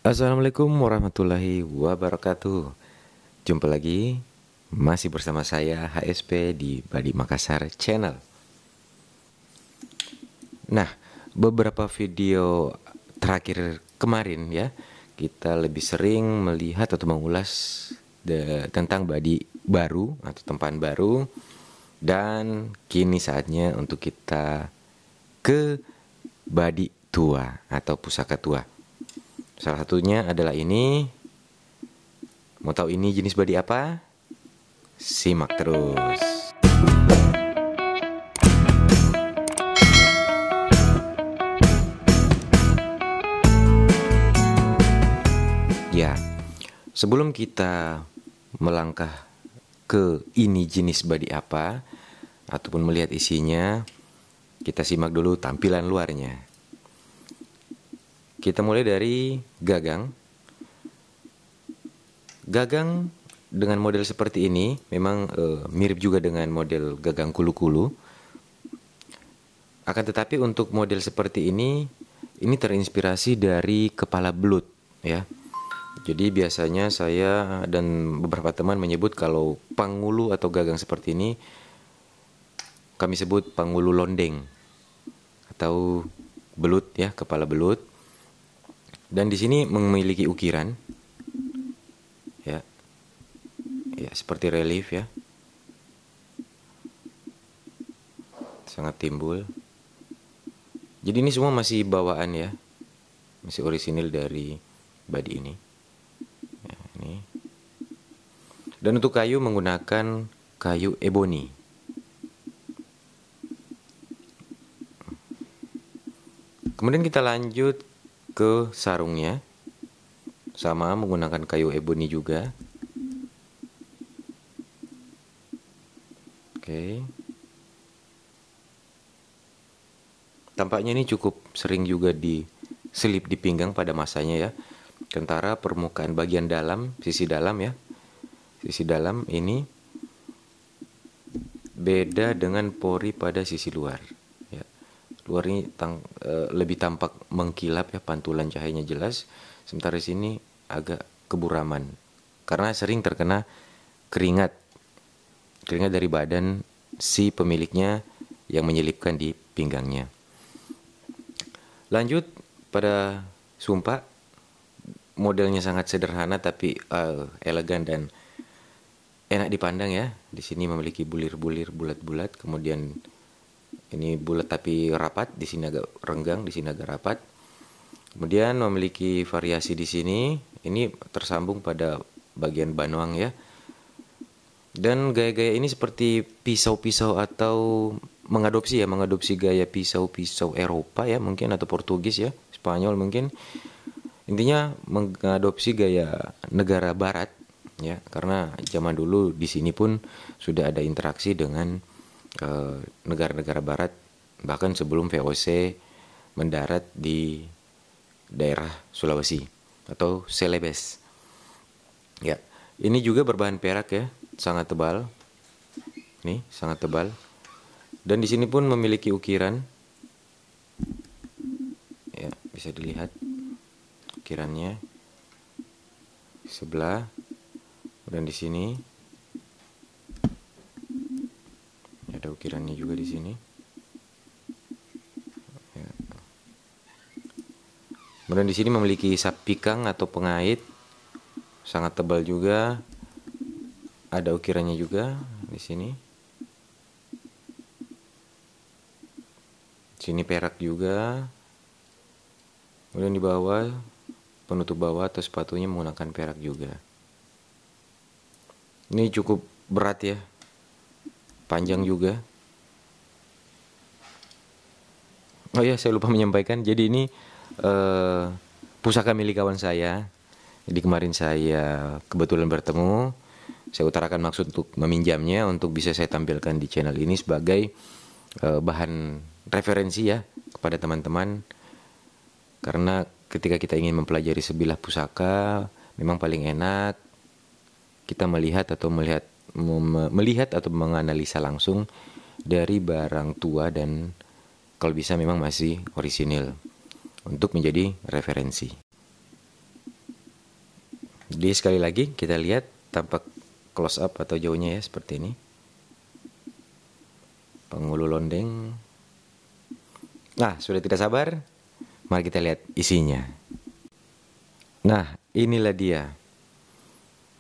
Assalamualaikum warahmatullahi wabarakatuh. Jumpa lagi, masih bersama saya HSP di Badi Makassar Channel. Nah, beberapa video terakhir kemarin ya, kita lebih sering melihat atau mengulas tentang Badi baru atau tempahan baru. Dan kini saatnya untuk kita ke Badi tua atau pusaka tua. Salah satunya adalah ini. Mau tahu ini jenis badi apa? Simak terus. Ya, sebelum kita melangkah ke ini jenis badi apa ataupun melihat isinya, kita simak dulu tampilan luarnya. Kita mulai dari gagang. Gagang dengan model seperti ini memang mirip juga dengan model gagang kulu-kulu. Akan tetapi untuk model seperti ini terinspirasi dari kepala belut ya. Jadi biasanya saya dan beberapa teman menyebut kalau pangulu atau gagang seperti ini kami sebut pangulu londeng atau belut ya, kepala belut. Dan di sini memiliki ukiran ya. Ya, seperti relief ya. Sangat timbul. Jadi ini semua masih bawaan ya. Masih orisinil dari badi ini. Ya, ini. Dan untuk kayu menggunakan kayu ebony. Kemudian kita lanjut ke sarungnya. Sama menggunakan kayu ebony juga. Oke. Tampaknya ini cukup sering juga diselip di pinggang pada masanya ya. Sementara permukaan bagian dalam, sisi dalam ya. Sisi dalam ini beda dengan pori pada sisi luar ya. Luar ini lebih tampak mengkilap ya, pantulan cahayanya jelas. Sementara di sini agak keburaman karena sering terkena keringat dari badan si pemiliknya yang menyelipkan di pinggangnya. Lanjut pada sumpak, modelnya sangat sederhana tapi elegan dan enak dipandang ya. Di sini memiliki bulir-bulir bulat-bulat, kemudian ini bulat tapi rapat, di sini agak renggang, di sini agak rapat. Kemudian memiliki variasi di sini, ini tersambung pada bagian banuang ya. Dan gaya-gaya ini seperti pisau-pisau atau mengadopsi gaya pisau-pisau Eropa ya mungkin, atau Portugis ya, Spanyol mungkin. Intinya mengadopsi gaya negara barat ya, karena zaman dulu di sini pun sudah ada interaksi dengan negara-negara barat, bahkan sebelum VOC mendarat di daerah Sulawesi atau Celebes. Ya, ini juga berbahan perak ya, sangat tebal. Nih, sangat tebal. Dan di sini pun memiliki ukiran. Ya, bisa dilihat ukirannya sebelah. Dan di sini ada ukirannya juga di sini. Ya. Kemudian di sini memiliki sapikang atau pengait, sangat tebal juga. Ada ukirannya juga di sini. Sini perak juga. Kemudian di bawah, penutup bawah atau sepatunya menggunakan perak juga. Ini cukup berat ya, panjang juga. Oh ya, saya lupa menyampaikan. Jadi ini pusaka milik kawan saya. Jadi kemarin saya kebetulan bertemu. Saya utarakan maksud untuk meminjamnya untuk bisa saya tampilkan di channel ini sebagai bahan referensi ya kepada teman-teman. Karena ketika kita ingin mempelajari sebilah pusaka, memang paling enak kita melihat atau menganalisa langsung dari barang tua dan kalau bisa memang masih orisinil untuk menjadi referensi. Jadi sekali lagi kita lihat tampak close up atau jauhnya ya seperti ini. Penghulu londeng. Nah, sudah tidak sabar. Mari kita lihat isinya. Nah, inilah dia.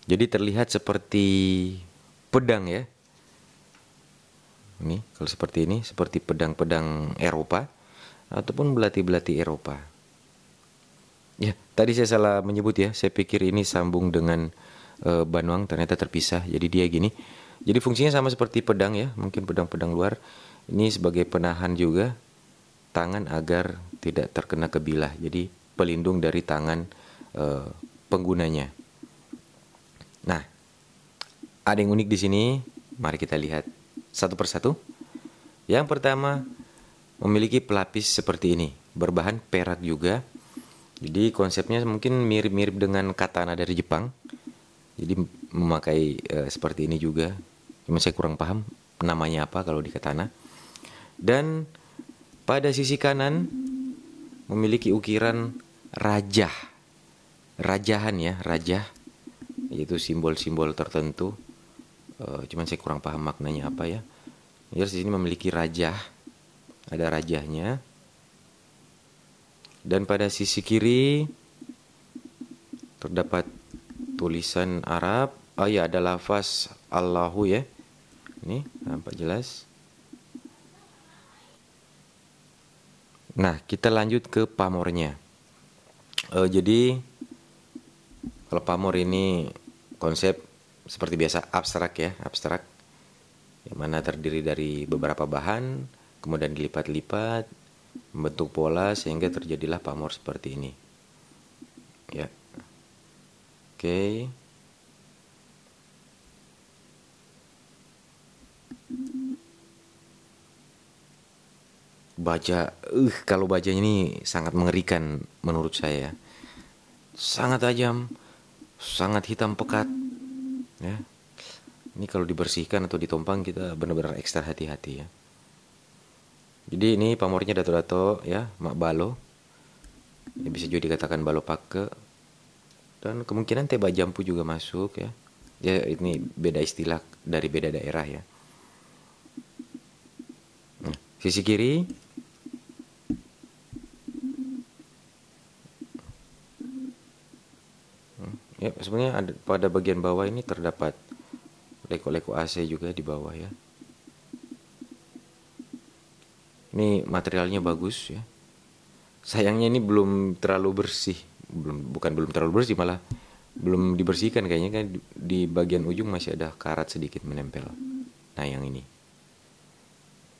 Jadi terlihat seperti pedang ya. Ini kalau seperti ini, seperti pedang-pedang Eropa ataupun belati-belati Eropa. Ya, tadi saya salah menyebut ya. Saya pikir ini sambung dengan Banuang, ternyata terpisah. Jadi dia gini. Jadi fungsinya sama seperti pedang ya, mungkin pedang-pedang luar. Ini sebagai penahan juga tangan agar tidak terkena kebilah. Jadi pelindung dari tangan penggunanya. Nah, ada yang unik di sini. Mari kita lihat satu persatu. Yang pertama, memiliki pelapis seperti ini, berbahan perak juga. Jadi konsepnya mungkin mirip-mirip dengan katana dari Jepang. Jadi memakai seperti ini juga. Cuma saya kurang paham namanya apa kalau di katana. Dan pada sisi kanan memiliki ukiran rajah. Rajahan ya, rajah. Yaitu simbol-simbol tertentu. Cuman saya kurang paham maknanya apa ya. Jadi di sini memiliki rajah. Ada rajahnya. Dan pada sisi kiri terdapat tulisan Arab. Oh ya, ada lafaz Allahu ya. Ini nampak jelas. Nah, kita lanjut ke pamornya. Jadi kalau pamor ini konsep seperti biasa abstrak ya, abstrak. Yang mana terdiri dari beberapa bahan, kemudian dilipat-lipat, membentuk pola sehingga terjadilah pamor seperti ini. Ya. Oke. Kalau bajanya ini sangat mengerikan menurut saya. Sangat tajam, sangat hitam pekat. Ya. Ini kalau dibersihkan atau ditompang kita benar-benar ekstra hati-hati ya. Jadi ini pamornya dato-dato ya, mak balo. Ya, bisa juga dikatakan balo pake. Dan kemungkinan teba jampu juga masuk ya. Ya ini beda istilah dari beda daerah ya. Nah, sisi kiri. Ya sebenarnya ada, pada bagian bawah ini terdapat leko-leko AC juga di bawah ya. Ini materialnya bagus ya. Sayangnya ini belum terlalu bersih. Belum terlalu bersih, malah belum dibersihkan kayaknya kan, di bagian ujung masih ada karat sedikit menempel. Nah, yang ini.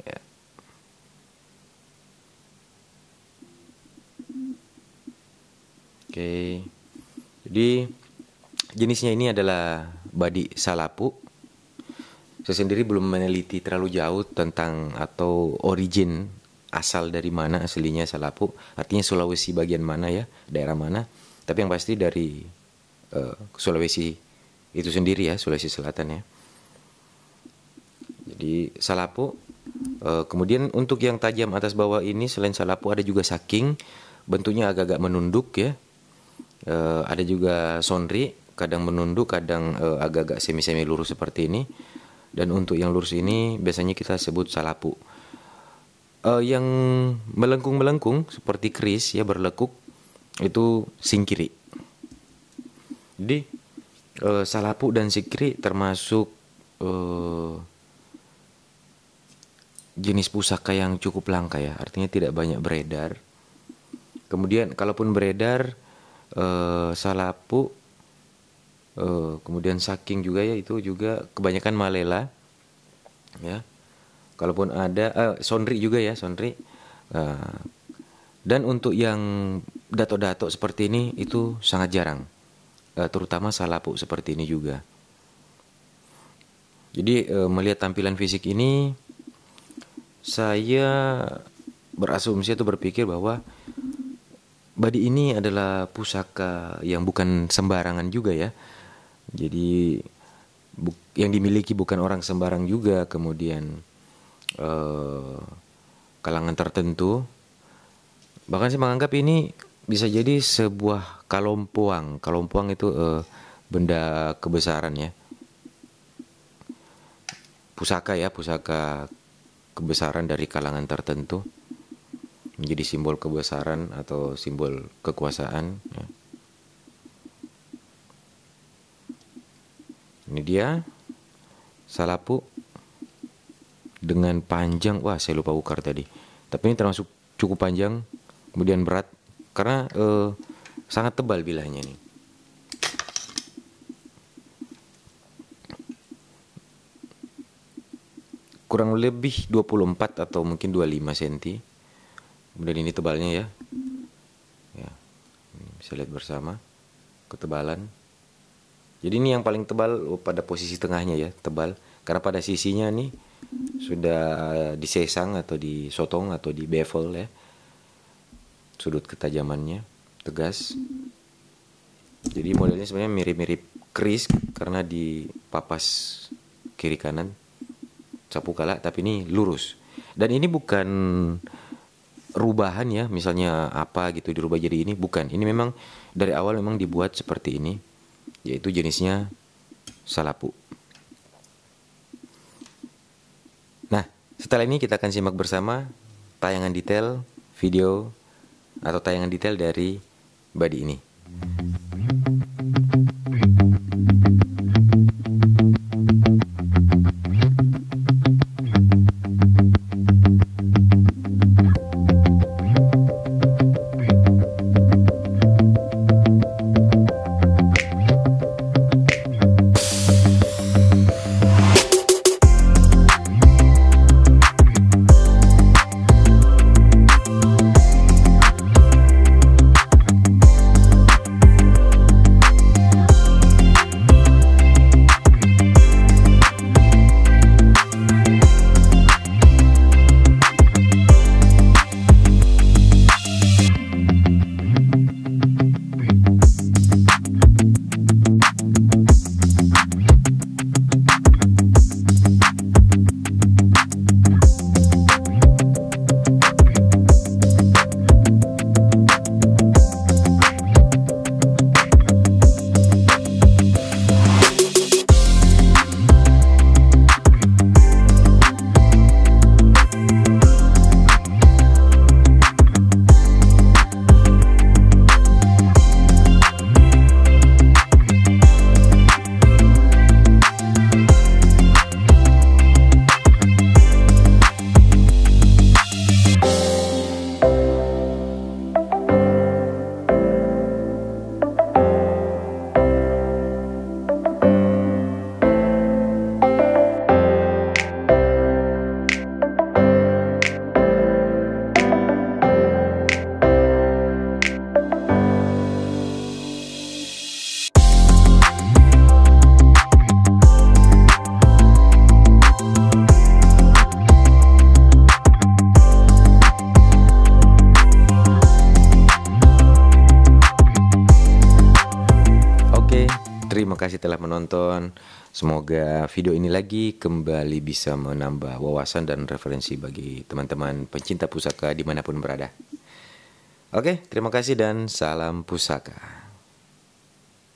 Ya. Oke. Jadi jenisnya ini adalah badi salapu. Saya sendiri belum meneliti terlalu jauh tentang atau origin asal dari mana aslinya salapu. Artinya Sulawesi bagian mana ya, daerah mana. Tapi yang pasti dari Sulawesi itu sendiri ya, Sulawesi Selatan ya. Jadi salapu. Kemudian untuk yang tajam atas bawah ini selain salapu ada juga saking. Bentuknya agak-agak menunduk ya. Ada juga sonri, kadang menunduk, kadang agak-agak semi-semi lurus seperti ini. Dan untuk yang lurus ini biasanya kita sebut salapu. Yang melengkung-melengkung seperti keris ya, berlekuk, itu singkiri. Jadi salapu dan singkiri termasuk jenis pusaka yang cukup langka ya, artinya tidak banyak beredar. Kemudian kalaupun beredar salapu, kemudian saking juga ya, itu juga kebanyakan malela ya. Kalaupun ada sonri juga ya, sonri. Dan untuk yang dato-dato seperti ini itu sangat jarang, terutama salapu seperti ini juga. Jadi melihat tampilan fisik ini, saya berasumsi atau berpikir bahwa badi ini adalah pusaka yang bukan sembarangan juga ya. Jadi yang dimiliki bukan orang sembarang juga, kemudian kalangan tertentu. Bahkan saya menganggap ini bisa jadi sebuah kalompoang. Kalompoang itu benda kebesaran ya. Pusaka ya, pusaka kebesaran dari kalangan tertentu. Menjadi simbol kebesaran atau simbol kekuasaan ya. Ini dia salapu dengan panjang, wah saya lupa ukar tadi, tapi ini termasuk cukup panjang, kemudian berat karena sangat tebal bilahnya nih. Kurang lebih 24 atau mungkin 25 cm. Kemudian ini tebalnya ya. Ya, ini bisa lihat bersama ketebalan. Jadi ini yang paling tebal pada posisi tengahnya ya, tebal. Karena pada sisinya nih sudah disesang atau disotong atau di bevel ya. Sudut ketajamannya tegas. Jadi modelnya sebenarnya mirip-mirip keris karena dipapas kiri kanan sapu kala, tapi ini lurus. Dan ini bukan rubahan ya, misalnya apa gitu dirubah jadi ini, bukan. Ini memang dari awal memang dibuat seperti ini, yaitu jenisnya salapu. Nah, setelah ini kita akan simak bersama tayangan detail video atau tayangan detail dari body ini. Terima kasih telah menonton. Semoga video ini lagi kembali bisa menambah wawasan dan referensi bagi teman-teman pencinta pusaka dimanapun berada. Oke, terima kasih dan salam pusaka.